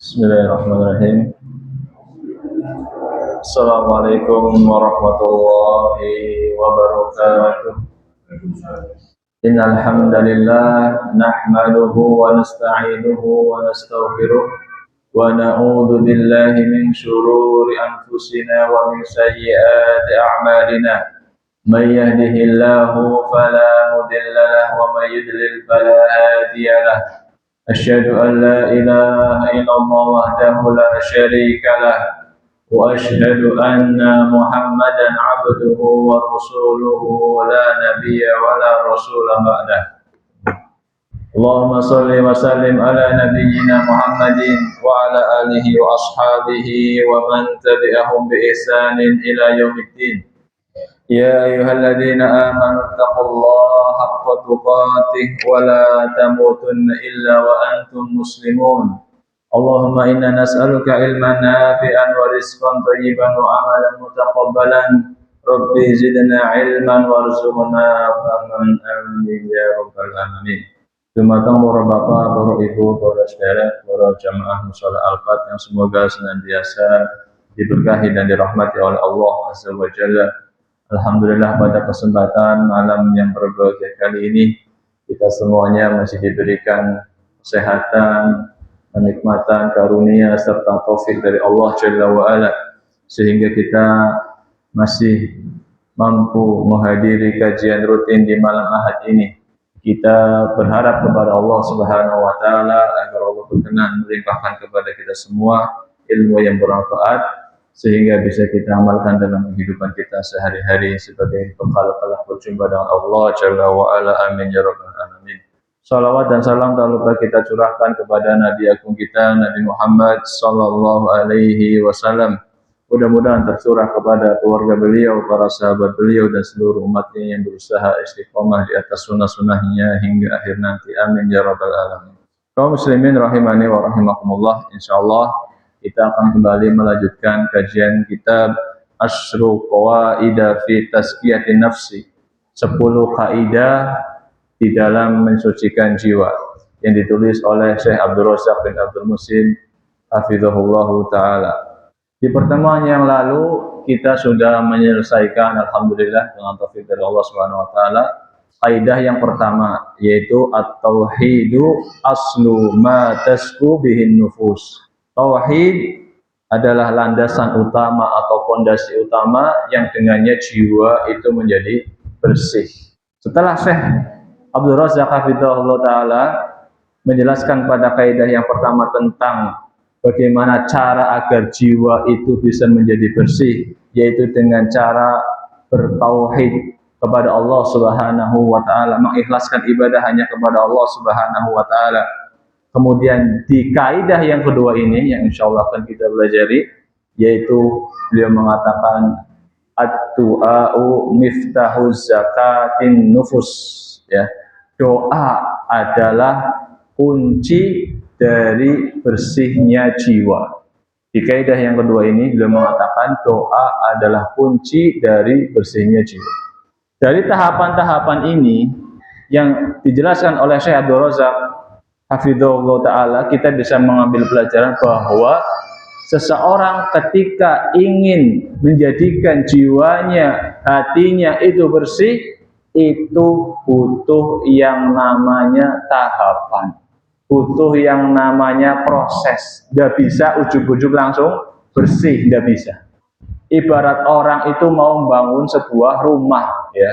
Bismillahirrahmanirrahim. Assalamualaikum warahmatullahi wabarakatuh. Innal hamdalillah nahmaduhu wa nasta'inuhu wa nastaghfiruh wa na'udzu billahi min shururi anfusina wa min sayyiati a'malina. May yahdihillahu fala mudilla lahu wa may yudlil fala hadiya lahu. أشهد أن لا إله إلا الله وحده لا شريك له وأشهد أن محمدا عبده ورسوله لا نبي ولا رسول بعده اللهم صل وسلم على نبينا محمد وعلى آله وأصحابه ومن تبعهم بإحسان إلى يوم الدين يا أيها الذين آمنوا اتقوا الله حق تقاته ولا تموتن إلا وأنتم مسلمون اللهم إنا نسألك علما نافعا ورزقا طيبا وعملا متقبلا ربي زدنا علما وارزقنا فهما آمين يا رب العالمين. Dumateng para bapak, para ibu, para saudara, para jamaah mushola Al-Fat yang semoga senantiasa diberkahi dan dirahmati oleh Allah Azza wa Jalla. Alhamdulillah pada kesempatan malam yang berbahagia kali ini kita semuanya masih diberikan kesehatan, kenikmatan, karunia serta taufik dari Allah Jalla wa Ala sehingga kita masih mampu menghadiri kajian rutin di malam Ahad ini. Kita berharap kepada Allah Subhanahu wa taala agar Allah berkenan melimpahkan kepada kita semua ilmu yang bermanfaat sehingga bisa kita amalkan dalam kehidupan kita sehari-hari sebagai bekal kelak berjumpa dengan Allah Jalla wa Ala. Amin ya rabbal alamin. Salawat dan salam tak lupa kita curahkan kepada Nabi agung kita Nabi Muhammad sallallahu alaihi wasallam. Mudah-mudahan tercurah kepada keluarga beliau, para sahabat beliau dan seluruh umatnya yang berusaha istiqomah di atas sunnah-sunnahnya hingga akhir nanti. Amin ya rabbal alamin. Kaum muslimin rahimani wa rahimakumullah, insyaallah kita akan kembali melanjutkan kajian kitab Asyru Qawaida fi Tazkiyatin Nafsi, 10 kaidah di dalam mensucikan jiwa, yang ditulis oleh Syekh Abdul Razak bin Abdul Muhsin hafizahullahu taala. Di pertemuan yang lalu kita sudah menyelesaikan alhamdulillah dengan taufik dari Allah Subhanahu wa taala kaidah yang pertama, yaitu at-tauhidu aslu ma tasku bihin nufus. Tauhid adalah landasan utama atau fondasi utama yang dengannya jiwa itu menjadi bersih. Setelah Syekh Abdul Razak hafizahullah taala menjelaskan pada kaidah yang pertama tentang bagaimana cara agar jiwa itu bisa menjadi bersih, yaitu dengan cara bertauhid kepada Allah Subhanahu wa taala, mengikhlaskan ibadah hanya kepada Allah Subhanahu wa taala. Kemudian di kaidah yang kedua ini yang insyaallah akan kita pelajari, yaitu beliau mengatakan ad-du'a'u miftahuz zakatin nufus, ya. Doa adalah kunci dari bersihnya jiwa. Di kaidah yang kedua ini beliau mengatakan doa adalah kunci dari bersihnya jiwa. Dari tahapan-tahapan ini yang dijelaskan oleh Syekh Abdul Razak hafizahullah taala, kita bisa mengambil pelajaran bahwa seseorang ketika ingin menjadikan jiwanya, hatinya itu bersih, itu butuh yang namanya tahapan, butuh yang namanya proses. Tidak bisa ujuk-ujuk langsung bersih, tidak bisa. Ibarat orang itu mau membangun sebuah rumah, ya,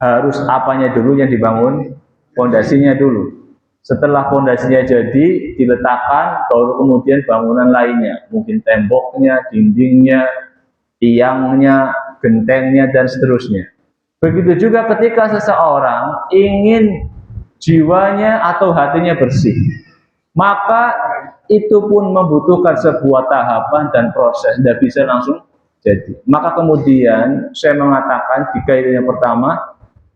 harus apanya dulu yang dibangun? Fondasinya dulu. Setelah fondasinya jadi, diletakkan, baru kemudian bangunan lainnya, mungkin temboknya, dindingnya, tiangnya, gentengnya, dan seterusnya. Begitu juga ketika seseorang ingin jiwanya atau hatinya bersih, maka itu pun membutuhkan sebuah tahapan dan proses, tidak bisa langsung jadi. Maka kemudian saya mengatakan di kaidah yang pertama,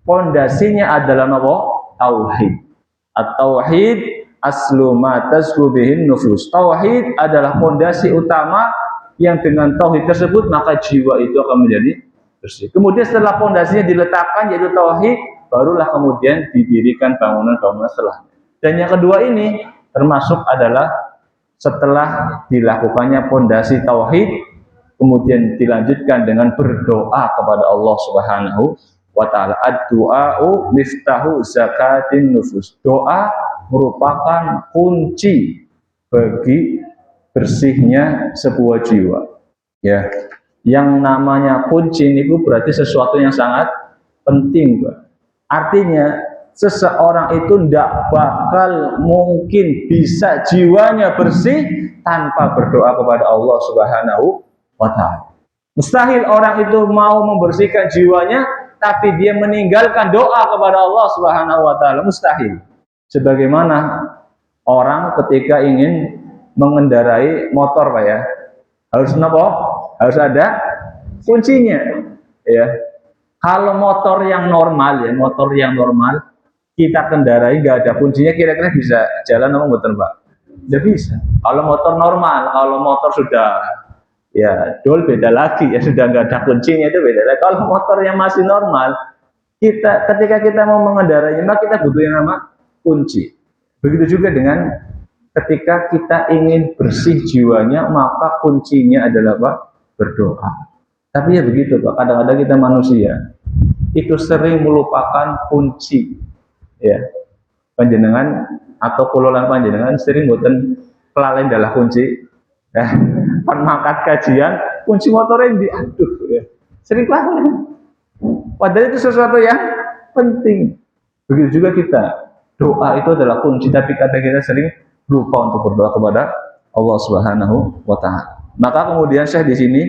fondasinya adalah apa? Tauhid. At-tauhid aslu ma tasku bihin nufus. Tauhid adalah fondasi utama yang dengan tauhid tersebut maka jiwa itu akan menjadi bersih. Kemudian setelah fondasinya diletakkan yaitu tauhid, barulah kemudian didirikan bangunan-bangunan setelahnya. Dan yang kedua ini termasuk adalah setelah dilakukannya pondasi tauhid, kemudian dilanjutkan dengan berdoa kepada Allah Subhanahu wa taala. Ad-du'a'u miftahu zakatin nufus. Doa merupakan kunci bagi bersihnya sebuah jiwa. Ya, yang namanya kunci itu berarti sesuatu yang sangat penting, Pak. Artinya seseorang itu tidak bakal mungkin bisa jiwanya bersih tanpa berdoa kepada Allah Subhanahu wa taala. Mustahil orang itu mau membersihkan jiwanya tapi dia meninggalkan doa kepada Allah Subhanahu wa taala, mustahil. Sebagaimana orang ketika ingin mengendarai motor, Pak ya, harus apa? Harus ada kuncinya, ya. Kalau motor yang normal, ya, motor yang normal kita kendarai nggak ada kuncinya, kira-kira bisa jalan apa betul, Pak? Tidak bisa. Kalau motor normal, kalau motor sudah ya dol beda lagi, ya sudah nggak ada kuncinya itu beda lagi. Kalau motor yang masih normal, ketika kita mau mengendarainya, maka kita butuh yang nama kunci. Begitu juga dengan ketika kita ingin bersih jiwanya, maka kuncinya adalah apa? Berdoa. Tapi ya begitu, Pak. Kadang-kadang kita manusia itu sering melupakan kunci. Ya, panjenengan atau kulolan panjenengan sering boten kelalen dalah kunci. Ya, pan mangkat kajian, kunci motornya diaduh, ya. Sering kelalen. Padahal itu sesuatu yang penting. Begitu juga kita. Doa itu adalah kunci, tapi kadang kita sering lupa untuk berdoa kepada Allah Subhanahu wa taala. Maka kemudian Syekh di sini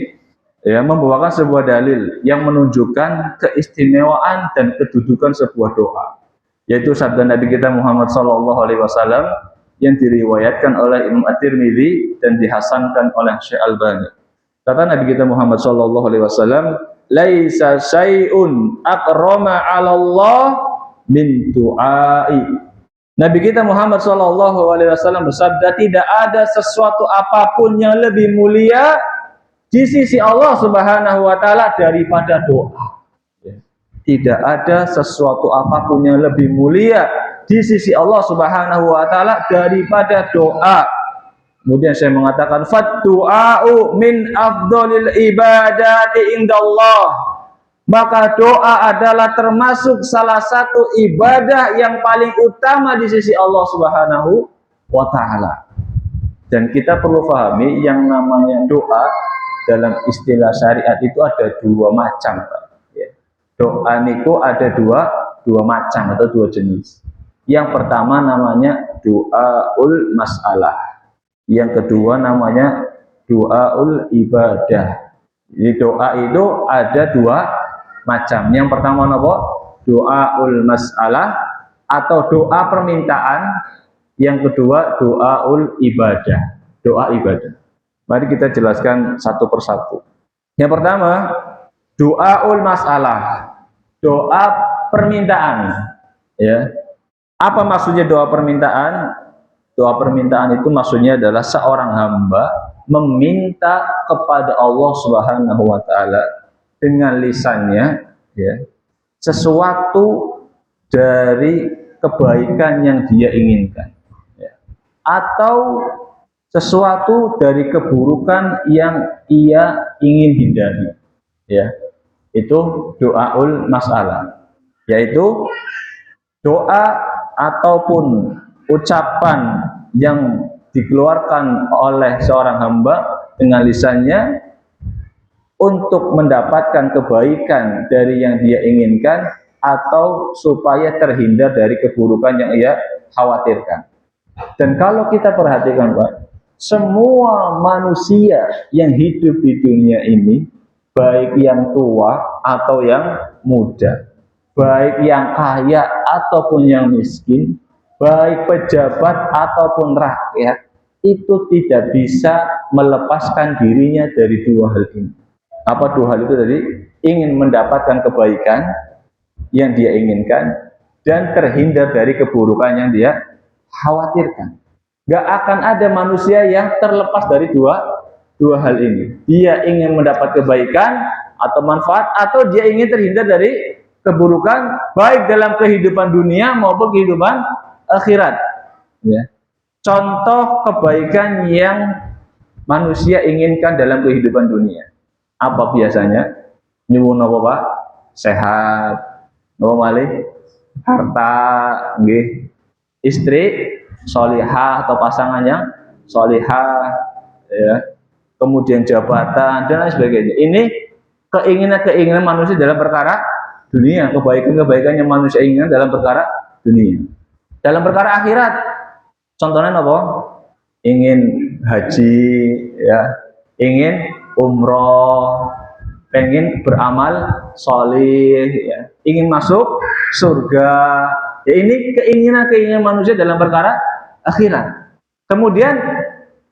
ya membawakan sebuah dalil yang menunjukkan keistimewaan dan kedudukan sebuah doa, yaitu sabda Nabi kita Muhammad SAW yang diriwayatkan oleh Imam At-Tirmidzi dan dihasankan oleh Syekh Albani. Kata Nabi kita Muhammad SAW, laisa syai'un akrama 'ala Allah min du'ai. Nabi kita Muhammad SAW bersabda, tidak ada sesuatu apapun yang lebih mulia di sisi Allah Subhanahu wa taala daripada doa. Tidak ada sesuatu apapun yang lebih mulia di sisi Allah Subhanahu wa taala daripada doa. Kemudian saya mengatakan fad-du'a'u min afdhalil ibadati indallah. Maka doa adalah termasuk salah satu ibadah yang paling utama di sisi Allah Subhanahu wa taala. Dan kita perlu pahami yang namanya doa dalam istilah syariat itu ada dua macam, Pak. Doa itu ada dua macam atau dua jenis. Yang pertama namanya doaul masalah. Yang kedua namanya doaul ibadah. Jadi doa itu ada dua macam. Yang pertama apa? Doaul masalah atau doa permintaan. Yang kedua doaul ibadah. Doa ibadah. Mari kita jelaskan satu persatu. Yang pertama, doaul masalah, doa permintaan. Ya, apa maksudnya doa permintaan? Doa permintaan itu maksudnya adalah seorang hamba meminta kepada Allah Subhanahu wa taala dengan lisannya, ya, sesuatu dari kebaikan yang dia inginkan, ya, atau sesuatu dari keburukan yang ia ingin hindari, ya. Itu doaul masalah, yaitu doa ataupun ucapan yang dikeluarkan oleh seorang hamba dengan lisannya untuk mendapatkan kebaikan dari yang dia inginkan atau supaya terhindar dari keburukan yang ia khawatirkan. Dan kalau kita perhatikan, Pak, semua manusia yang hidup di dunia ini, baik yang tua atau yang muda, baik yang kaya ataupun yang miskin, baik pejabat ataupun rakyat, itu tidak bisa melepaskan dirinya dari dua hal ini. Apa dua hal itu tadi? Ingin mendapatkan kebaikan yang dia inginkan dan terhindar dari keburukan yang dia khawatirkan. Gak akan ada manusia yang terlepas dari dua hal ini. Dia ingin mendapat kebaikan atau manfaat, atau dia ingin terhindar dari keburukan, baik dalam kehidupan dunia maupun kehidupan akhirat. Ya. contoh kebaikan yang manusia inginkan dalam kehidupan dunia. Apa biasanya? Nyuwun apa Pak? Sehat, apa malih? Harta, nggih. Istri solihah atau pasangan yang solihah, ya. Kemudian jabatan dan lain sebagainya. Ini keinginan-keinginan manusia dalam perkara dunia, kebaikan-kebaikan yang manusia inginkan dalam perkara dunia. Dalam perkara akhirat, contohnya apa? Ingin haji, ya, ingin umroh, pengen beramal solih, ya, ingin masuk surga. Ya, ini keinginan-keinginan manusia dalam perkara akhirat. Kemudian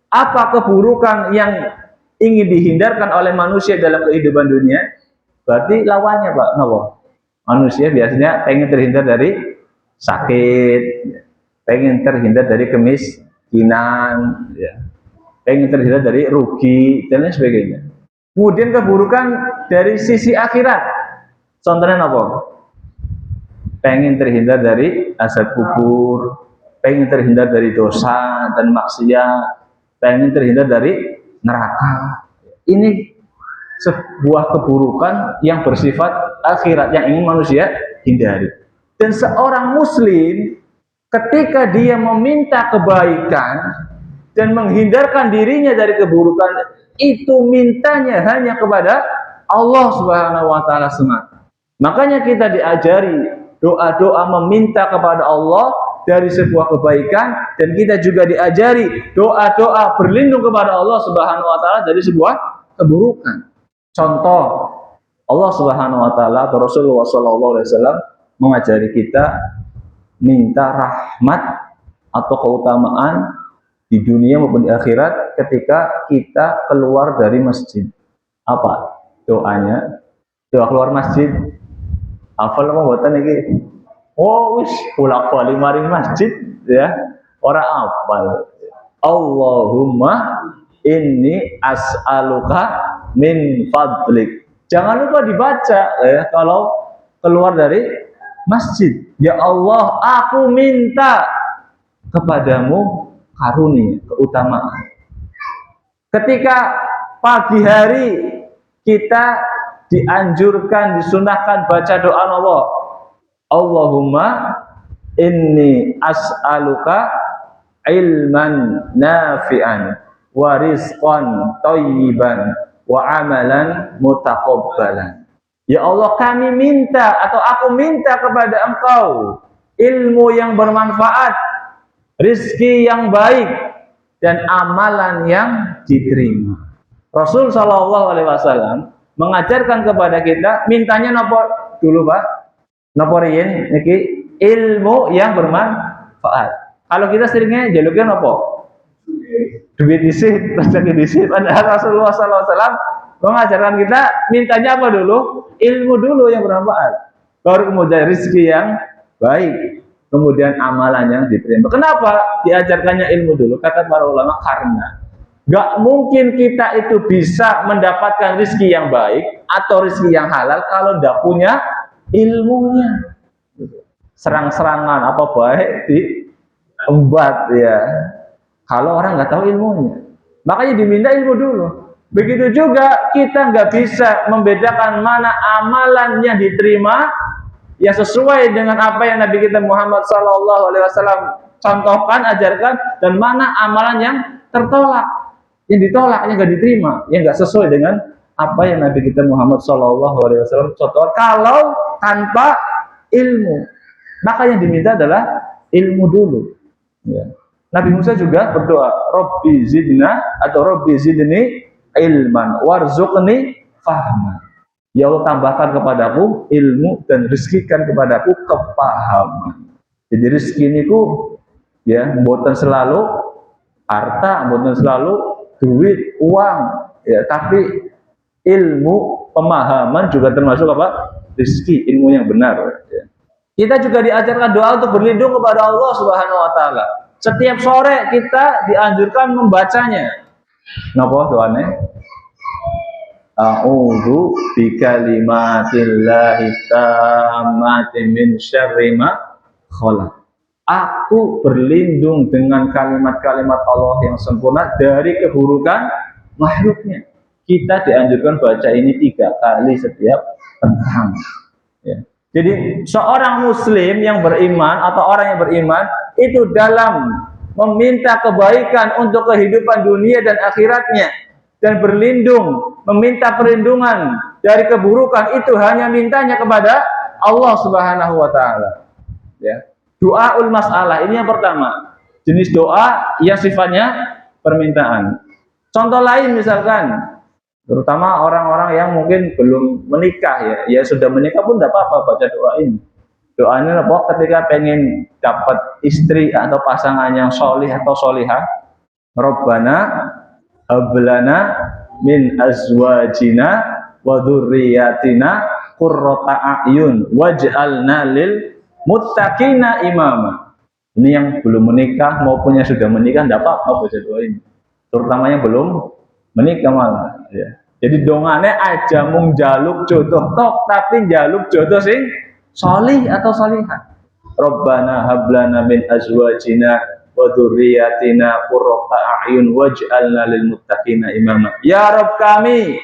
apa keburukan yang ingin dihindarkan oleh manusia dalam kehidupan dunia? Berarti lawannya Pak, kenapa? Manusia biasanya pengen terhindar dari sakit, pengen terhindar dari kemiskinan, ya, pengen terhindar dari rugi dan lain sebagainya. Kemudian keburukan dari sisi akhirat, contohnya apa? Pengen terhindar dari azab kubur, pengen terhindar dari dosa dan maksiat, pengen terhindar dari neraka. Ini sebuah keburukan yang bersifat akhirat yang ingin manusia hindari. Dan seorang muslim ketika dia meminta kebaikan dan menghindarkan dirinya dari keburukan, itu mintanya hanya kepada Allah Subhanahu wa taala semata. Makanya kita diajari doa-doa meminta kepada Allah dari sebuah kebaikan, dan kita juga diajari doa-doa berlindung kepada Allah Subhanahu wa taala dari sebuah keburukan. Contoh, Allah Subhanahu wa taala atau Rasulullah sallallahu alaihi wasallam mengajari kita minta rahmat atau keutamaan di dunia maupun di akhirat ketika kita keluar dari masjid. Apa doanya? Doa keluar masjid. Hafal apa buatan iki? Oh, wis bolak-balik mari masjid, ya. Ora hafal. Allahumma inni as'aluka min fadlik. Jangan lupa dibaca, ya, kalau keluar dari masjid. Ya Allah, aku minta kepadamu karunia, keutamaan. Ketika pagi hari kita dianjurkan, disunahkan baca doa Allah. Allahumma inni as'aluka ilman nafi'an wa rizqan thayyiban wa amalan mutaqabbalan. Ya Allah, kami minta atau aku minta kepada Engkau ilmu yang bermanfaat, rizki yang baik, dan amalan yang diterima. Rasul Shallallahu Alaihi Wasallam mengajarkan kepada kita mintanya nopo dulu Pak, nopo riyen niki ilmu yang bermanfaat. Kalau kita seringnya jaluknya nopo duit disit, rezeki disit. Padahal Rasulullah SAW mengajarkan kita mintanya apa dulu? Ilmu dulu yang bermanfaat, baru kemudian rezeki yang baik, kemudian amalan yang diterima. Kenapa diajarkannya ilmu dulu? Kata para ulama, karena gak mungkin kita itu bisa mendapatkan rezeki yang baik atau rezeki yang halal kalau gak punya ilmunya. Serang-serangan apa baik diembat, ya, kalau orang nggak tahu ilmunya. Makanya diminta ilmu dulu. Begitu juga kita nggak bisa membedakan mana amalan yang diterima yang sesuai dengan apa yang Nabi kita Muhammad SAW contohkan, ajarkan, dan mana amalan yang tertolak, yang ditolak, yang nggak diterima, yang nggak sesuai dengan apa yang Nabi kita Muhammad SAW contohkan kalau tanpa ilmu. Maka yang diminta adalah ilmu dulu, ya. Nabi Musa juga berdoa, Robbi zidna atau Robbi zidni ilman warzuqni fahman. Ya Allah, tambahkan kepadaku ilmu dan rezekikan kepadaku kepahaman. Jadi rezeki ini ku, ya, mboten selalu harta, mboten selalu duit, uang, ya, tapi ilmu, pemahaman juga termasuk apa? Rezeki, ilmu yang benar, ya. Kita juga diajarkan doa untuk berlindung kepada Allah Subhanahu wa taala. Setiap sore kita dianjurkan membacanya. Napa doanya? A'udzu bikalimatillahi tammati min syarri ma khalaq. Aku berlindung dengan kalimat-kalimat Allah yang sempurna dari keburukan makhluknya. Kita dianjurkan baca ini 3 kali setiap petang. Ya. Jadi seorang muslim yang beriman atau orang yang beriman itu dalam meminta kebaikan untuk kehidupan dunia dan akhiratnya dan berlindung, meminta perlindungan dari keburukan itu hanya mintanya kepada Allah Subhanahu wa taala. Ya. Doaul masalah ini yang pertama. Jenis doa yang sifatnya permintaan. Contoh lain misalkan, terutama orang-orang yang mungkin belum menikah ya sudah menikah pun tidak apa-apa baca doa ini. Doanya apa? Ketika pengen dapat istri atau pasangan yang solih atau solihah, Rabbana hablana min azwajina wa dzurriyyatina qurrata a'yun waj'alna lil muttaqina imama. Ini yang belum menikah maupun yang sudah menikah tidak apa-apa baca doa ini. Terutama yang belum menikah malah ya. Jadi dongane aja mung jaluk jodoh tok tapi jaluk jodoh sing solih atau solihah. Rabbana hablana min azwajina wa dzurriyyatina qurrata a'yun waj'alna lil muttaqina imama. Ya Rabb kami,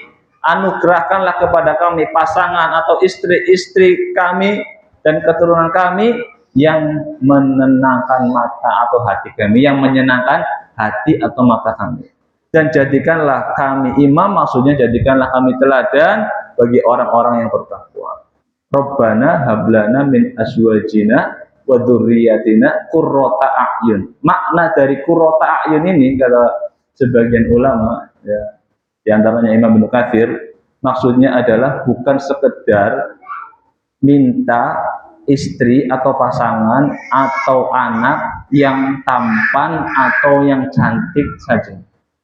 anugerahkanlah kepada kami pasangan atau istri-istri kami dan keturunan kami yang menenangkan mata atau hati kami, yang menyenangkan hati atau mata kami. Dan jadikanlah kami imam, maksudnya jadikanlah kami teladan bagi orang-orang yang bertakwa. Rabbana hablana min azwajina wa dzurriyyatina qurrata a'yun. Makna dari qurrata a'yun ini kata sebagian ulama ya, di antaranya Imam Ibnu Katsir, maksudnya adalah bukan sekedar minta istri atau pasangan atau anak yang tampan atau yang cantik saja.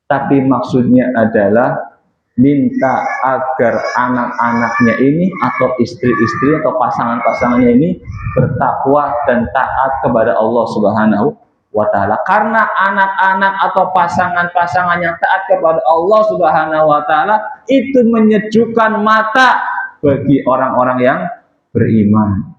Tapi maksudnya adalah minta agar anak-anaknya ini atau istri-istri atau pasangan-pasangannya ini bertakwa dan taat kepada Allah Subhanahu wa taala. Karena anak-anak atau pasangan-pasangan yang taat kepada Allah Subhanahu wa taala itu menyejukkan mata bagi orang-orang yang beriman.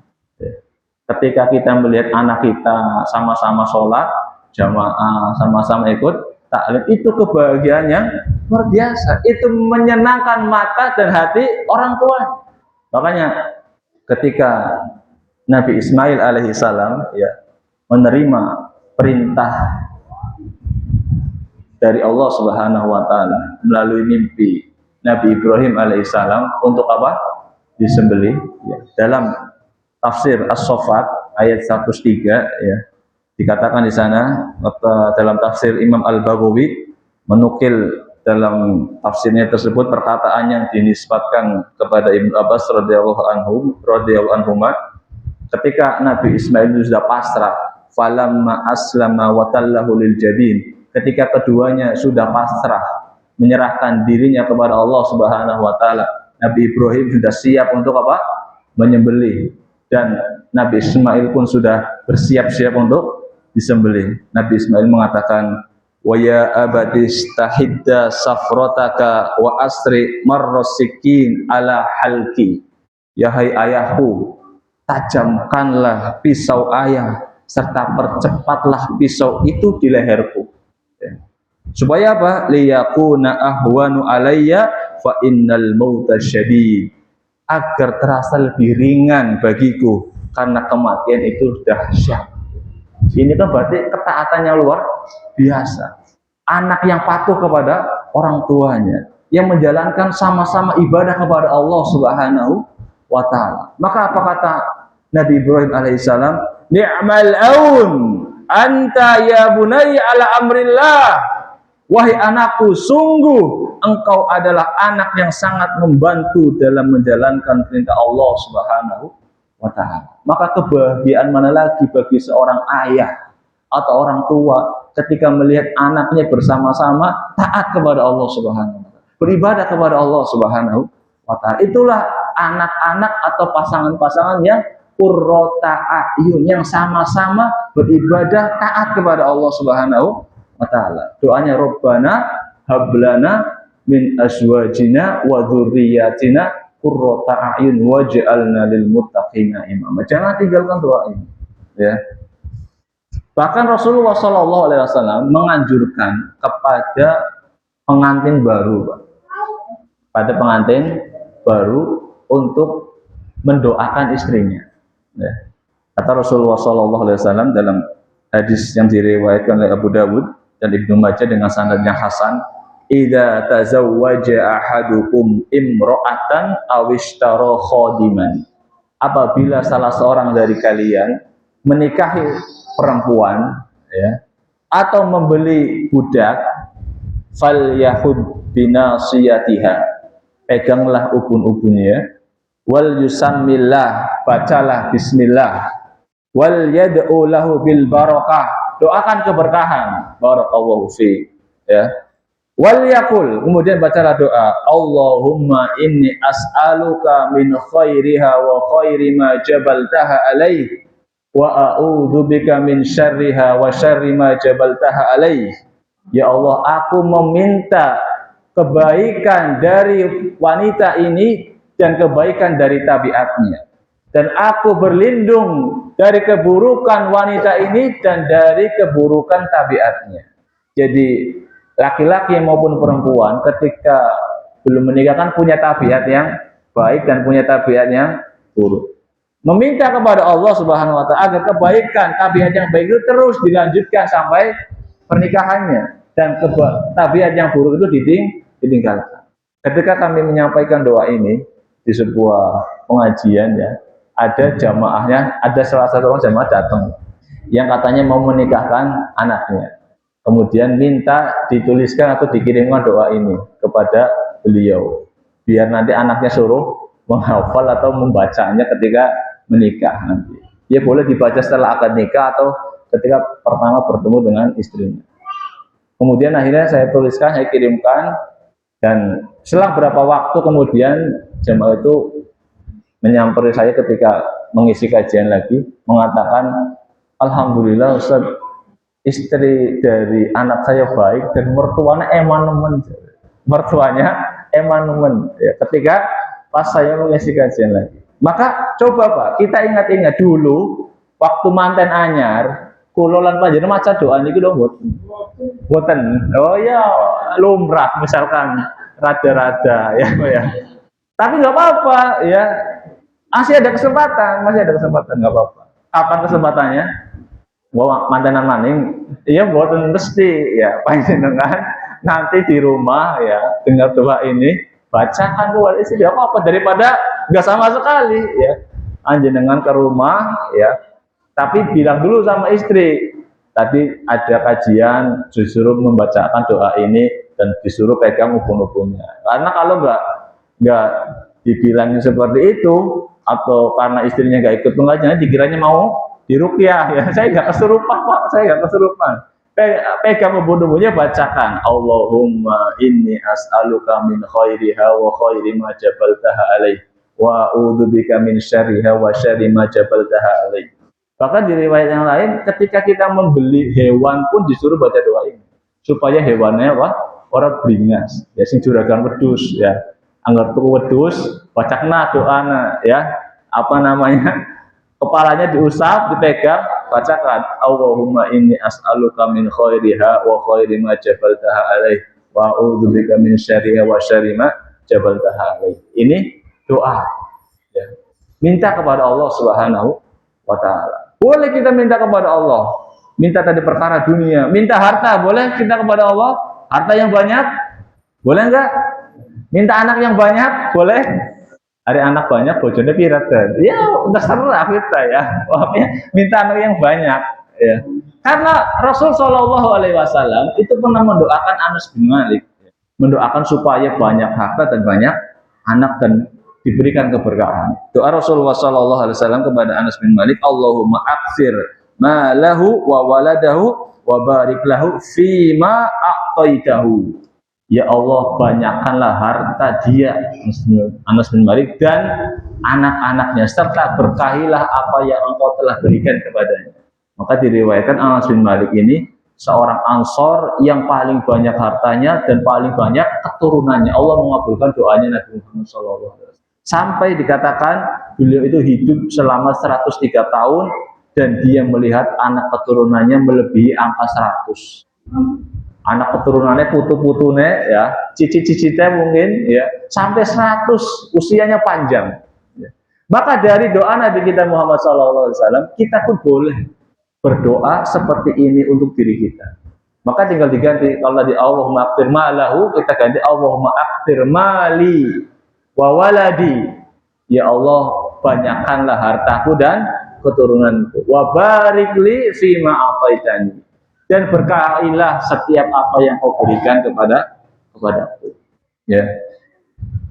Ketika kita melihat anak kita sama-sama sholat jamaah, sama-sama ikut taklim, itu kebahagiaan yang luar biasa. Itu menyenangkan mata dan hati orang tua. Makanya ketika Nabi Ismail alaihissalam ya menerima perintah dari Allah Subhanahu wa taala melalui mimpi Nabi Ibrahim alaihissalam untuk apa? Disembelih ya. Dalam tafsir As-Saffat ayat 103 ya. Dikatakan di sana dalam tafsir Imam Al-Baghawi menukil dalam tafsirnya tersebut perkataan yang dinisbatkan kepada Ibnu Abbas radhiyallahu anhu ketika Nabi Ismail itu sudah pasrah, falamma aslama wa tallahu lil jabin, ketika keduanya sudah pasrah menyerahkan dirinya kepada Allah Subhanahu wa taala, Nabi Ibrahim sudah siap untuk apa? Menyembelih, dan Nabi Ismail pun sudah bersiap-siap untuk disembelih. Nabi Ismail mengatakan, wa ya abadis tahidda safrotaka wa asri marrosikin ala halki. Yahai ayahku, tajamkanlah pisau ayah serta percepatlah pisau itu di leherku. Ya. Supaya apa? Liyakuna ahwanu alayya fa innal mauta syadid. Agar terasa lebih ringan bagiku karena kematian itu dahsyat. Ini kan berarti ketaatannya luar biasa. Anak yang patuh kepada orang tuanya, yang menjalankan sama-sama ibadah kepada Allah Subhanahu wa taala. Maka apa kata Nabi Ibrahim alaihissalam? Ni'mal aun anta ya bunayya ala amrillah. Wahai anakku, sungguh engkau adalah anak yang sangat membantu dalam menjalankan perintah Allah Subhanahu wa ta'ala. Maka kebahagiaan mana lagi bagi seorang ayah atau orang tua ketika melihat anaknya bersama-sama taat kepada Allah Subhanahu wa ta'ala, beribadah kepada Allah Subhanahu wa ta'ala. Itulah anak-anak atau pasangan-pasangan yang qurrata a'yun, yang sama-sama beribadah taat kepada Allah Subhanahu wa ta'ala. Doanya Rabbana hablana min azwajina wa dzurriyyatina qurrata a'yun waj'alna lil muttaqina imama. Jangan tinggalkan doa ini ya. Bahkan Rasulullah SAW menganjurkan kepada pengantin baru, Pak. Pada pengantin baru untuk mendoakan istrinya. Ya. Kata Rasulullah SAW dalam hadis yang diriwayatkan oleh Abu Dawud dan Ibnu Majah dengan sanad yang hasan, "Idza tazawwaja ahadukum imra'atan aw ishtara khadiman." Apabila salah seorang dari kalian menikahi perempuan, ya, atau membeli budak, falyahud binasiyatiha, peganglah ubun-ubunnya, wal yusammillah, bacalah bismillah, wal yad'u lahu bil barakah, doakan keberkahan, barakallahu fi, ya. Wal yakul, kemudian bacalah doa, Allahumma inni as'aluka min khairiha wa khairi ma jabaltaha alaih, wa a'udzubika min syarriha wa syarri ma jabaltaha alaih. Ya Allah, aku meminta kebaikan dari wanita ini dan kebaikan dari tabiatnya, dan aku berlindung dari keburukan wanita ini dan dari keburukan tabiatnya. Jadi laki-laki maupun perempuan ketika belum menikah kan punya tabiat yang baik dan punya tabiat yang buruk. Meminta kepada Allah Subhanahu wa Ta'ala agar kebaikan tabiat yang baik itu terus dilanjutkan sampai pernikahannya, dan tabiat yang buruk itu ditinggalkan. Ketika kami menyampaikan doa ini di sebuah pengajian, ya, ada jamaahnya, ada salah satu orang jamaah datang yang katanya mau menikahkan anaknya. Kemudian minta dituliskan atau dikirimkan doa ini kepada beliau, biar nanti anaknya suruh menghafal atau membacanya ketika menikah nanti. Ya boleh dibaca setelah akad nikah atau ketika pertama bertemu dengan istrinya. Kemudian akhirnya saya tuliskan, saya kirimkan, dan selang berapa waktu kemudian jamaah itu menyamperi saya ketika mengisi kajian lagi, mengatakan, Alhamdulillah Ustaz, istri dari anak saya baik dan mertuanya emanemen. Mertuanya emanemen, ya, ketika pas saya mengisi kajian lagi. Maka coba Pak, kita ingat-ingat dulu waktu manten anyar, kula lan panjenengan maca doa niki lho mboten. Oh ya, lumrah misalkan rada-rada ya. Tapi nggak apa-apa ya. Masih ada kesempatan, nggak apa-apa. Kapan kesempatannya? Wah, mantenan maning, iya mboten mesti ya, panjenengan nanti di rumah ya dengar doa ini, bacakan keluar isi dia apa daripada nggak sama sekali ya. Panjenengan ke rumah ya, tapi bilang dulu sama istri, tadi ada kajian disuruh membacakan doa ini dan disuruh pegang ubun-ubunnya. Karena kalau nggak dibilangin seperti itu, atau karena istrinya nggak ikut pengajian, dikiranya mau diruqyah ya. Saya nggak kesurupan Pak, saya nggak kesurupan. Pegang ubun-ubunnya, bacakan Allahumma inni as'aluka min khairiha wa khairi ma jabaltaha alaih, wa a'udzubika min syarriha wa syarri ma jabaltaha alaih. Bahkan di riwayat yang lain, ketika kita membeli hewan pun disuruh baca doa ini supaya hewannya orang beringas ya, sing juragan wedhus ya, anggar tuku wedhus bacakna doana ya, apa namanya, kepalanya diusap, dipegang, bacakan Allahumma inni as'aluka min khairiha wa khairi ma jabaltaha alaih, wa a'udzubika min syarriha wa syarri ma jabaltaha alaih. Ini doa ya, minta kepada Allah Subhanahu wa Ta'ala. Boleh kita minta kepada Allah, minta tadi perkara dunia, minta harta, boleh kita kepada Allah, harta yang banyak, boleh enggak? Minta anak yang banyak, boleh? Hari anak banyak, bojone pirat kan? Ya, terserah kita ya. Minta anak yang banyak, ya. Karena Rasul Shallallahu Alaihi Wasallam itu pernah mendoakan Anas bin Malik, mendoakan supaya banyak harta dan banyak anak dan diberikan keberkahan. Doa Rasulullah Shallallahu Alaihi Wasallam kepada Anas bin Malik, Allahumma aksir malahu wa waladahu wa barik lahu fima a'taitahu. Ya Allah, banyakkanlah harta dia, Anas bin Malik, dan anak-anaknya, serta berkahilah apa yang engkau telah berikan kepadanya. Maka diriwayatkan Anas bin Malik ini seorang Ansor yang paling banyak hartanya dan paling banyak keturunannya. Allah mengabulkan doanya Nabi Muhammad SAW. Sampai dikatakan beliau itu hidup selama 103 tahun dan dia melihat anak keturunannya melebihi angka 100. Anak keturunannya putu-putune ya, cici-cicitnya mungkin ya sampai 100, usianya panjang. Ya. Maka dari doa Nabi kita Muhammad SAW, kita pun boleh berdoa seperti ini untuk diri kita. Maka tinggal diganti, kalau tadi Allahumma akfir ma'lahu, kita ganti Allahumma akfir mali wa waladi. Ya Allah, banyakkanlah hartaku dan keturunanku. Wa barikli fima ataitani. Dan berkahilah setiap apa yang kau berikan kepadaku. Ya.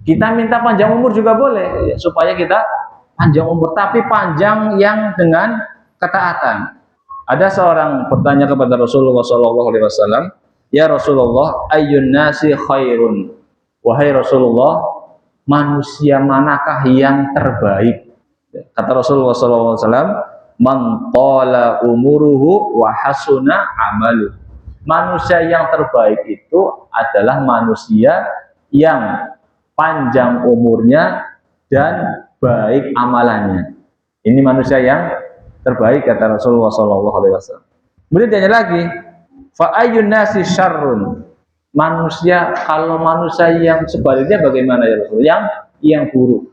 Kita minta panjang umur juga boleh, ya, supaya kita panjang umur, tapi panjang yang dengan ketaatan. Ada seorang bertanya kepada Rasulullah SAW, ya Rasulullah, ayyun nasi khairun. Wahai Rasulullah, manusia manakah yang terbaik? Kata Rasulullah SAW, man tala umuruhu wa hasuna amalu. Manusia yang terbaik itu adalah manusia yang panjang umurnya dan baik amalannya. Ini manusia yang terbaik, kata Rasulullah SAW. Kemudian tanya lagi, fa ayyun nasi syarrun. Manusia, kalau manusia yang sebaliknya bagaimana ya Rasul? Yang buruk.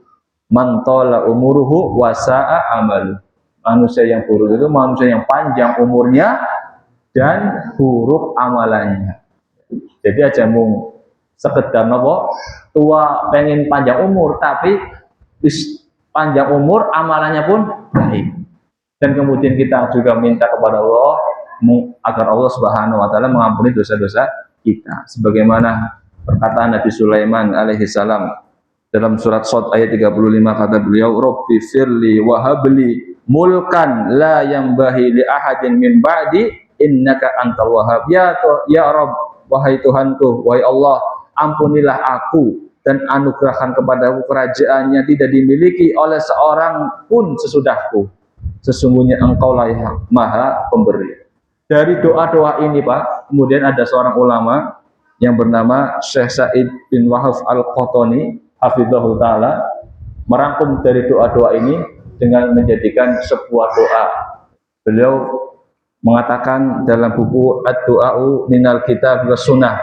Man tala umuruhu wa sa'a amalu. Manusia yang buruk itu manusia yang panjang umurnya dan buruk amalannya. Jadi aja mung sekedar nopo tua pengen panjang umur, tapi panjang umur amalannya pun baik. Dan kemudian kita juga minta kepada Allah agar Allah Subhanahu wa taala mengampuni dosa-dosa kita. Sebagaimana perkataan Nabi Sulaiman alaihi salam dalam surat Shad ayat 35, kata beliau, Rabbi firli wa habli mulkan la yambahi li ahadin min ba'di innaka antal wahhab. Ya Rabb, wahai Tuhanku, wahai Allah, ampunilah aku dan anugerahkan kepadaku kerajaan yang tidak dimiliki oleh seorang pun sesudahku. Sesungguhnya Engkaulah yang Maha Pemberi. Dari doa-doa ini, Pak, kemudian ada seorang ulama yang bernama Syekh Sa'id bin Wahab Al-Qahtani hafizahullah ta'ala merangkum dari doa-doa ini dengan menjadikan sebuah doa. Beliau mengatakan dalam buku Ad-Du'a'u minal kitab wa sunnah,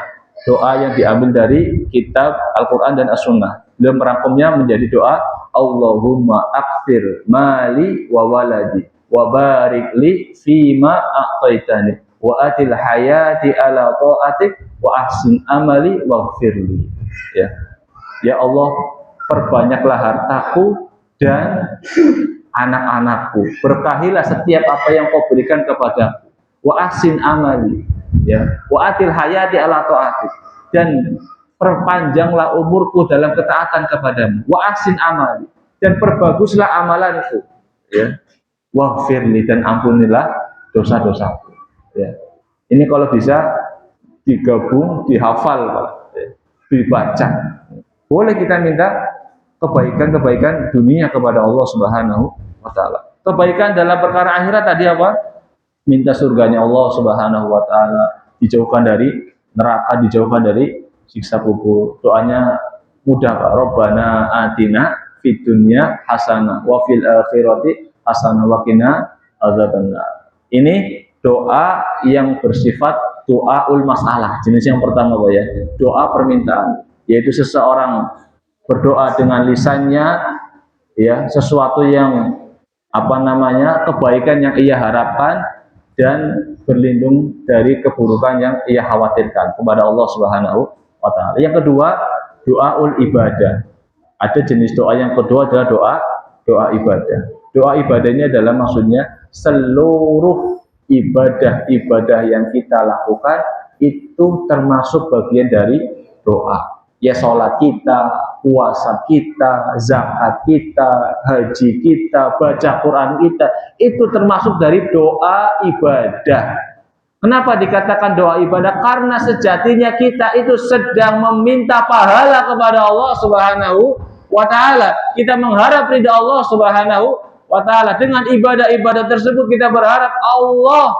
doa yang diambil dari kitab Al-Quran dan As-Sunnah. Beliau merangkumnya menjadi doa, Allahumma akfir mali wa waladi wa barik li fima a'taitani wa atil hayati ala ta'atik wa ahsin amali wa gfirli. Ya Allah, perbanyaklah hartaku dan anak-anakku, berkahilah setiap apa yang kau berikan kepadaku, wa ahsin amali, ya, wa atil hayati ala ta'atik, dan perpanjanglah umurku dalam ketaatan kepadamu, wa ahsin amali, dan perbaguslah amalanku, ya, wa gfirli, dan ampunilah dosa-dosaku. Ya. Ini kalau bisa digabung, dihafal, dibaca. Boleh kita minta kebaikan-kebaikan dunia kepada Allah Subhanahu wa taala. Kebaikan dalam perkara akhirat tadi apa? Minta surganya Allah Subhanahu wa taala, dijauhkan dari neraka, dijauhkan dari siksa kubur. Doanya mudah, Pak. Rabbana atina fid dunya hasanah wa fil akhirati hasanah wa qina adzabannar. Ini doa yang bersifat doaul masalah. Jenis yang pertama, Pak, ya. Doa permintaan, yaitu seseorang berdoa dengan lisannya, ya, sesuatu yang kebaikan yang ia harapkan dan berlindung dari keburukan yang ia khawatirkan kepada Allah Subhanahu wa taala. Yang kedua, doaul ibadah. Ada jenis doa yang kedua adalah doa ibadah. Doa ibadahnya adalah maksudnya seluruh ibadah-ibadah yang kita lakukan itu termasuk bagian dari doa. Ya, sholat kita, puasa kita, zakat kita, haji kita, baca Quran kita, itu termasuk dari doa ibadah. Kenapa dikatakan doa ibadah? Karena sejatinya kita itu sedang meminta pahala kepada Allah Subhanahu wa taala. Kita mengharap ridha Allah Subhanahu wa taala. Dengan ibadah-ibadah tersebut kita berharap Allah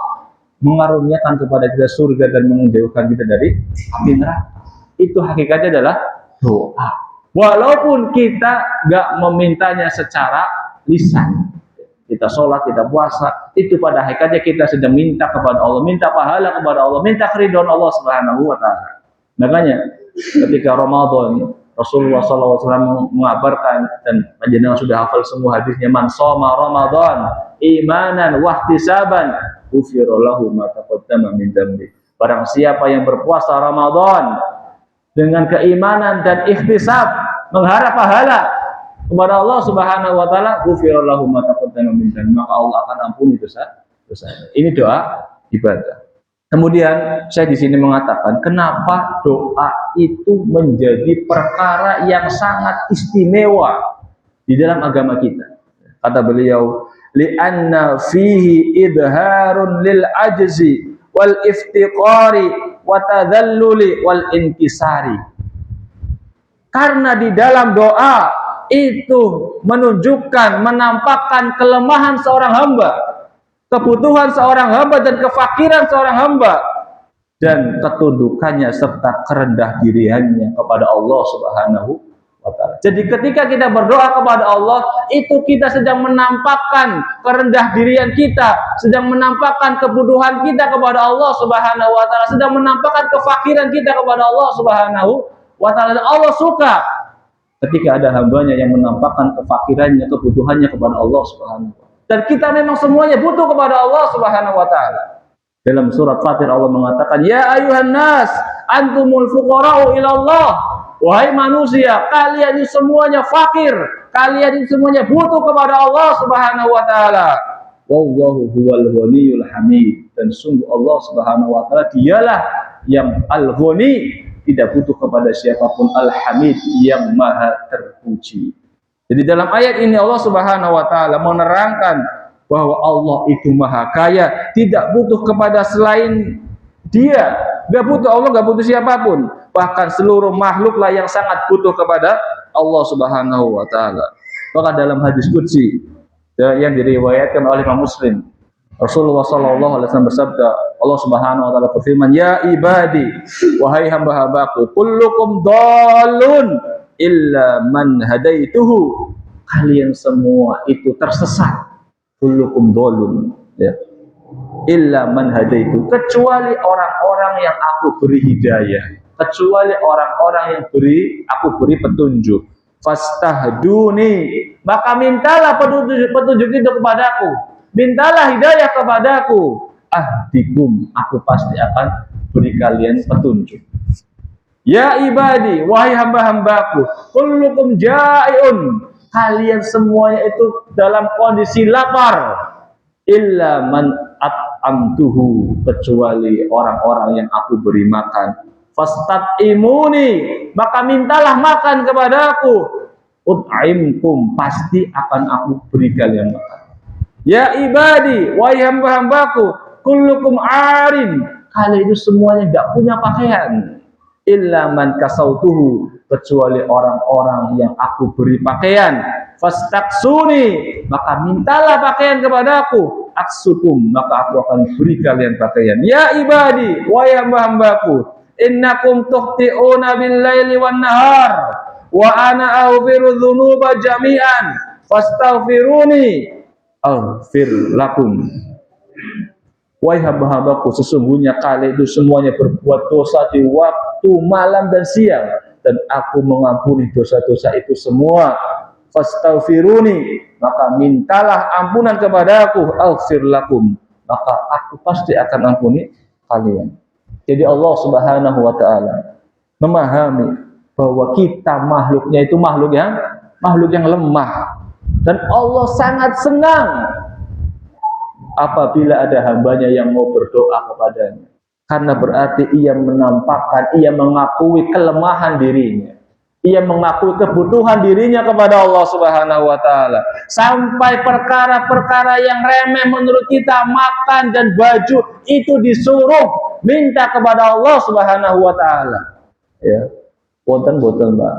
mengaruniakan kepada kita surga dan menjauhkan kita dari api neraka. Itu hakikatnya adalah doa. Walaupun kita nggak memintanya secara lisan, kita sholat, kita puasa, itu pada hakikatnya kita sedang minta kepada Allah, minta pahala kepada Allah, minta keridhaan Allah Subhanahu wa taala. Makanya ketika Ramadan, Rasulullah SAW mengabarkan, dan panjenengan sudah hafal semua hadisnya, man shoma Ramadan imanan wa ihtisaban ghufira lahu ma taqaddama min dzambi. Barang siapa yang berpuasa Ramadan dengan keimanan dan ikhtisab, mengharap pahala kepada Allah Subhanahu wa taala, ghufira lahu ma taqaddama min dzambi, maka Allah akan ampuni dosa-dosanya. Ini doa ibadah. Kemudian saya di sini mengatakan, kenapa doa itu menjadi perkara yang sangat istimewa di dalam agama kita. Kata beliau, li'anna fihi idharun lil ajzi wal iftiqari wa tadhalluli wal inkisari. Karena di dalam doa itu menunjukkan, menampakkan kelemahan seorang hamba, kebutuhan seorang hamba dan kefakiran seorang hamba, dan ketundukannya serta kerendah diriannya kepada Allah Subhanahu wa taala. Jadi ketika kita berdoa kepada Allah, itu kita sedang menampakkan kerendah dirian kita, sedang menampakkan kebutuhan kita kepada Allah Subhanahu wa taala, sedang menampakkan kefakiran kita kepada Allah Subhanahu wa taala. Allah suka ketika ada hambanya yang menampakkan kefakirannya, kebutuhannya kepada Allah Subhanahu wa taala. Dan kita memang semuanya butuh kepada Allah Subhanahu wa taala. Dalam surat Fatir Allah mengatakan, ya ayuhan nas antumul fuqara'u ila Allah. Wahai manusia, kalian ini semuanya fakir, kalian ini semuanya butuh kepada Allah Subhanahu wa taala. Wallahu huwal ghaniyul hamid. Dan sungguh Allah Subhanahu wa taala dialah yang al-ghani, tidak butuh kepada siapapun, al-hamid, yang maha terpuji. Jadi dalam ayat ini Allah Subhanahu wa taala menerangkan bahwa Allah itu maha kaya, tidak butuh kepada selain Dia. Gak butuh, Allah gak butuh siapapun. Bahkan seluruh makhluklah yang sangat butuh kepada Allah Subhanahu wa taala. Maka dalam hadis qudsi yang diriwayatkan oleh Imam Muslim, Rasulullah SAW bersabda, Allah Subhanahu wa taala berfirman, ya ibadi, wahai hamba-hambaku, kullukum dhalun illa man hadaituhu. Kalian semua itu tersesat. Kullukum dhalun, ya. Illa man hadaitu, kecuali orang-orang yang aku beri hidayah, kecuali orang-orang yang aku beri petunjuk. Fastahduni, maka mintalah petunjuk itu kepadaku, mintalah hidayah kepadaku. Ahdikum, aku pasti akan beri kalian petunjuk. Ya ibadi, wahai hamba-hambaku, kullukum ja'iun, kalian semuanya itu dalam kondisi lapar. Illa man at'amtuhu, kecuali orang-orang yang aku beri makan. Fastat'imuni, maka mintalah makan kepadaku. Ut'imkum, pasti akan aku beri kalian makan. Ya ibadi, wahai hamba-hambaku, kullukum arin, kalian itu semuanya tidak punya pakaian. Illa man kasautuhu, kecuali orang-orang yang aku beri pakaian. Fastaksuni, maka mintalah pakaian kepadaku. Aksukum, maka aku akan beri kalian pakaian. Ya ibadi, wahai hamba-hambaku, innakum tukhti'una bil-laili wan-nahar, wa ana aghfiru dzunuba jami'an, fastaghfiruni aghfir lakum. Wahai hamba-hambaku, sesungguhnya kalian itu semuanya berbuat dosa di waktu malam dan siang, dan aku mengampuni dosa-dosa itu semua. Fastaghfiruni, maka mintalah ampunan kepadaku. Aghfir lakum, maka aku pasti akan ampuni kalian. Jadi Allah Subhanahu wa taala memahami bahwa kita makhluknya itu makhluk yang lemah, dan Allah sangat senang apabila ada hambanya yang mau berdoa kepadanya, karena berarti ia menampakkan, ia mengakui kelemahan dirinya, ia mengakui kebutuhan dirinya kepada Allah Subhanahu wa taala. Sampai perkara-perkara yang remeh menurut kita, makan dan baju, itu disuruh minta kepada Allah Subhanahu wa taala. Ya, wonten boten Mbak,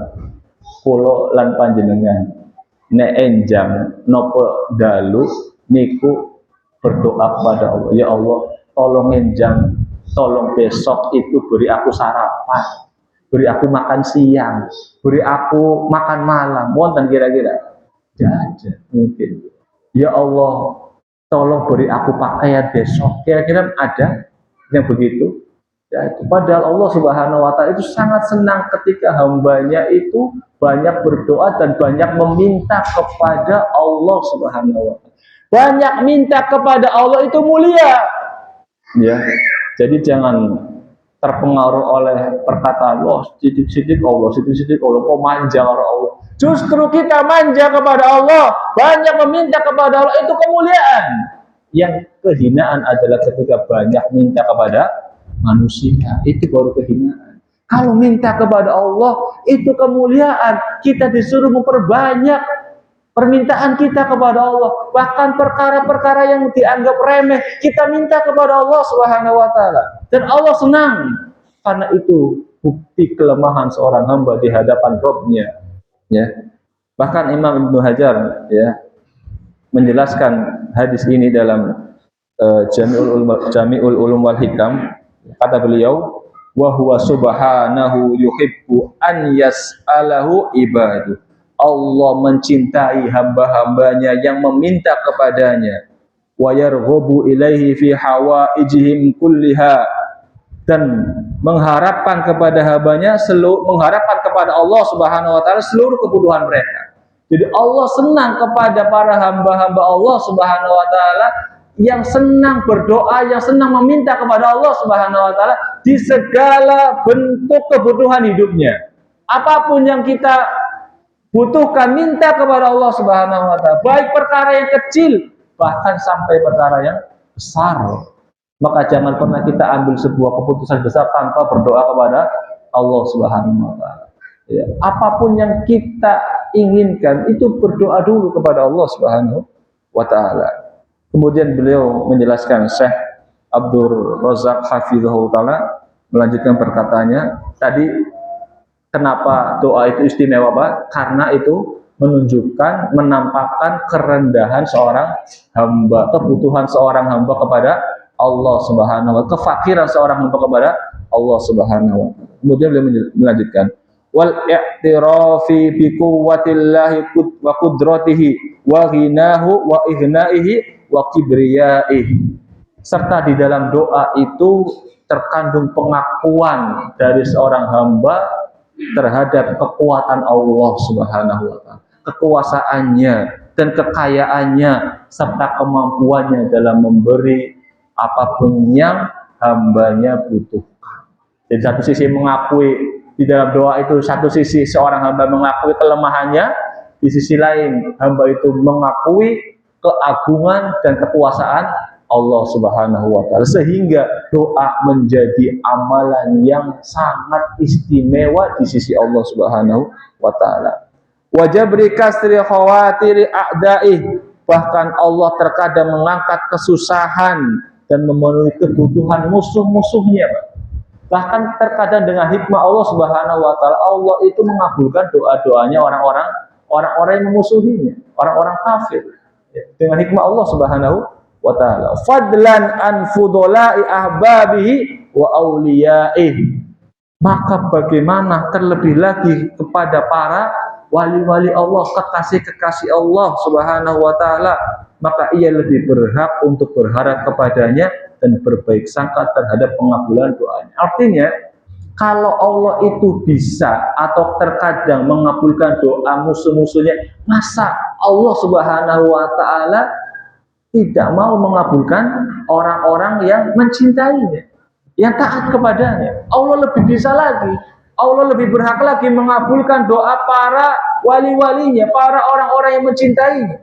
kula lan panjenengan nek enjang napa dalu niku berdoa kepada Allah, ya Allah, tolong enjang, tolong besok itu beri aku sarapan, beri aku makan siang, beri aku makan malam. Wonten kira-kira? Tidak ada, mungkin. ya Allah, tolong beri aku pakaian besok. Kira-kira ada yang begitu? Ya, padahal Allah Subhanahu wa taala itu sangat senang ketika hambanya itu banyak berdoa dan banyak meminta kepada Allah Subhanahu wa taala. Banyak minta kepada Allah itu mulia. Ya. Jadi jangan terpengaruh oleh perkataan Allah, sidik-sidik Allah, sidik-sidik Allah, kok manja Allah. Justru kita manja kepada Allah, banyak meminta kepada Allah, itu kemuliaan. Yang kehinaan adalah ketika banyak minta kepada manusia, itu baru kehinaan. Kalau minta kepada Allah, itu kemuliaan. Kita disuruh memperbanyak permintaan kita kepada Allah. Bahkan perkara-perkara yang dianggap remeh, kita minta kepada Allah Subhanahu wa taala. Dan Allah senang. Karena itu bukti kelemahan seorang hamba di hadapan Rabb-Nya. Ya. Bahkan Imam Ibnu Hajar ya menjelaskan hadis ini dalam Jami'ul Ulum wal Hikam. Kata beliau, wa huwa subhanahu yuhibbu an yas'alahu ibadu. Allah mencintai hamba-hambanya yang meminta kepadanya, wa yarghabu ilaihi fi hawaijihim kulliha, dan mengharapkan kepada hambanya mengharapkan kepada Allah Subhanahu wa taala seluruh kebutuhan mereka. Jadi Allah senang kepada para hamba-hamba Allah Subhanahu wa taala yang senang berdoa, yang senang meminta kepada Allah Subhanahu wa taala di segala bentuk kebutuhan hidupnya. Apapun yang kita butuhkan, minta kepada Allah Subhanahu wa taala, baik perkara yang kecil bahkan sampai perkara yang besar. Maka jangan pernah kita ambil sebuah keputusan besar tanpa berdoa kepada Allah Subhanahu wa taala. Ya, apapun yang kita inginkan itu berdoa dulu kepada Allah Subhanahu wa taala. Kemudian beliau menjelaskan, Syekh Abdul Razak Hafizahullah taala melanjutkan perkataannya tadi, kenapa doa itu istimewa, Pak? Karena itu menunjukkan, menampakkan kerendahan seorang hamba, kebutuhan seorang hamba kepada Allah Subhanahu wa taala, kefakiran seorang hamba kepada Allah Subhanahu wa taala. Kemudian beliau melanjutkan, wal i'tirafi bi quwwatillahi wa qudratihi wa ghinahu wa ighnaihi wa kibriyaihi. Serta di dalam doa itu terkandung pengakuan dari seorang hamba terhadap kekuatan Allah Subhanahu wa taala, kekuasaannya dan kekayaannya serta kemampuannya dalam memberi apapun yang hambanya butuhkan. Jadi satu sisi mengakui di dalam doa itu, satu sisi seorang hamba mengakui kelemahannya, di sisi lain hamba itu mengakui keagungan dan kekuasaan Allah Subhanahu wa taala, sehingga doa menjadi amalan yang sangat istimewa di sisi Allah Subhanahu wa taala. Wa jabri kasri khawatiri a'daih, bahkan Allah terkadang mengangkat kesusahan dan memenuhi kebutuhan musuh-musuhnya. Bahkan terkadang dengan hikmah Allah Subhanahu wa taala, Allah itu mengabulkan doa-doanya orang-orang yang memusuhinya, orang-orang kafir. Dengan hikmah Allah Subhanahu wa taala. Fadlan an fudolai ahbabihi wa awliyaihi. Maka bagaimana terlebih lagi kepada para wali-wali Allah, kekasih-kekasih Allah Subhanahu wa taala, maka ia lebih berhak untuk berharap kepadanya dan berbaik sangka terhadap pengabulan doanya. Artinya, kalau Allah itu bisa atau terkadang mengabulkan doa musuh-musuhnya, masa Allah Subhanahu wa taala tidak mau mengabulkan orang-orang yang mencintainya, yang taat kepadanya? Allah lebih bisa lagi, Allah lebih berhak lagi mengabulkan doa para wali-walinya, para orang-orang yang mencintainya.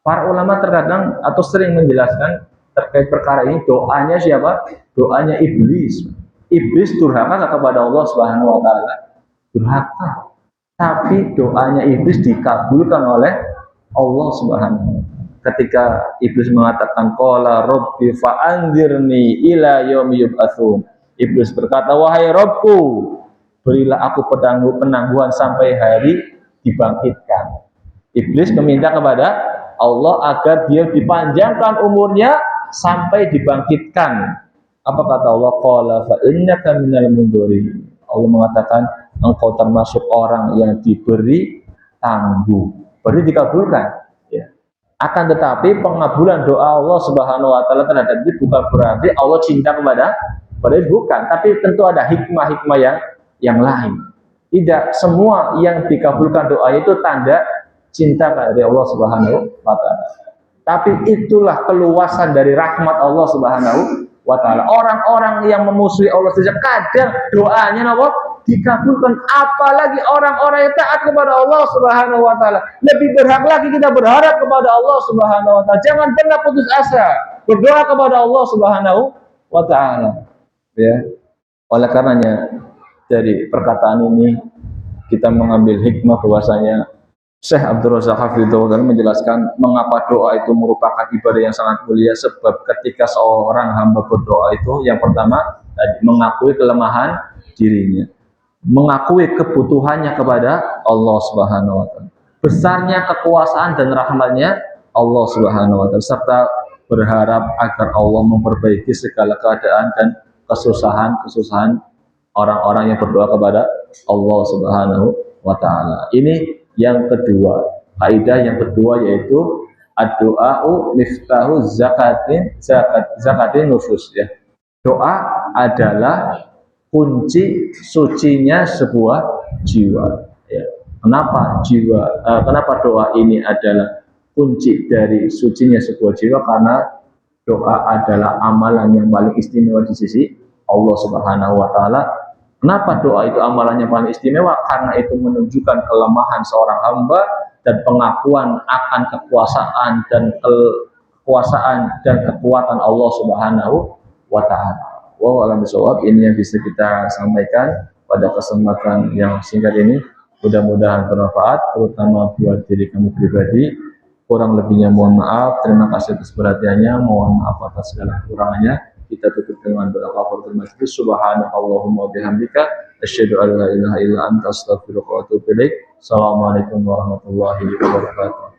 Para ulama terkadang atau sering menjelaskan terkait perkara ini, doanya siapa? Doanya iblis. Iblis durhaka kepada Allah Subhanahu wa taala, durhaka. Tapi doanya iblis dikabulkan oleh Allah Subhanahu wa taala. Ketika iblis mengatakan qala rabbi fa'anzirni ila yaumi yub'atsun. Iblis berkata, wahai Rabbku, berilah aku penangguhan sampai hari dibangkitkan. Iblis meminta kepada Allah agar dia dipanjangkan umurnya sampai dibangkitkan. Apa kata Allah? Qala fa innaka minal mundzirin. Allah mengatakan engkau termasuk orang yang diberi tangguh. Berarti dikabulkan. Ya. Akan tetapi pengabulan doa Allah Subhanahu wa taala terhadap itu bukan berarti Allah cinta kepada bukan, tapi tentu ada hikmah-hikmah yang lain. Tidak semua yang dikabulkan doa itu tanda cinta dari Allah Subhanahu wa taala. Tapi itulah keluasan dari rahmat Allah Subhanahu wa taala. Orang-orang yang memusuhi Allah saja kadang doanya dikabulkan, apalagi orang-orang yang taat kepada Allah Subhanahu wa taala. Lebih berhak lagi kita berharap kepada Allah Subhanahu wa taala. Jangan pernah putus asa. Berdoa kepada Allah Subhanahu wa taala. Ya. Oleh karenanya dari perkataan ini kita mengambil hikmah bahwasanya Syekh Abdul Razak Hafidhahullah menjelaskan mengapa doa itu merupakan ibadah yang sangat mulia, sebab ketika seorang hamba berdoa itu yang pertama mengakui kelemahan dirinya, mengakui kebutuhannya kepada Allah Subhanahu wa taala, besarnya kekuasaan dan rahmatnya Allah Subhanahu wa taala, serta berharap agar Allah memperbaiki segala keadaan dan kesusahan orang-orang yang berdoa kepada Allah Subhanahu wa taala. Ini yang kedua, kaidah yang kedua yaitu ad-du'a'u miftahu zakatin nufus ya. Doa adalah kunci sucinya sebuah jiwa ya. Kenapa doa ini adalah kunci dari sucinya sebuah jiwa? Karena doa adalah amalan yang paling istimewa di sisi Allah Subhanahu wa taala. Kenapa doa itu amalannya paling istimewa? Karena itu menunjukkan kelemahan seorang hamba dan pengakuan akan kekuasaan dan kekuatan Allah Subhanahu wa taala. Wa alam bisawab, ini yang bisa kita sampaikan pada kesempatan yang singkat ini. Mudah-mudahan bermanfaat terutama buat diri kamu pribadi. Kurang lebihnya mohon maaf. Terima kasih atas perhatiannya. Mohon maaf atas segala kekurangannya. Kita tutup dengan doa kafaratul majlis. Subhanakallahumma bihamdika asyhadu an la ilaha illa anta astaghfiruka wa atubu ilaik. Assalamualaikum warahmatullahi wabarakatuh.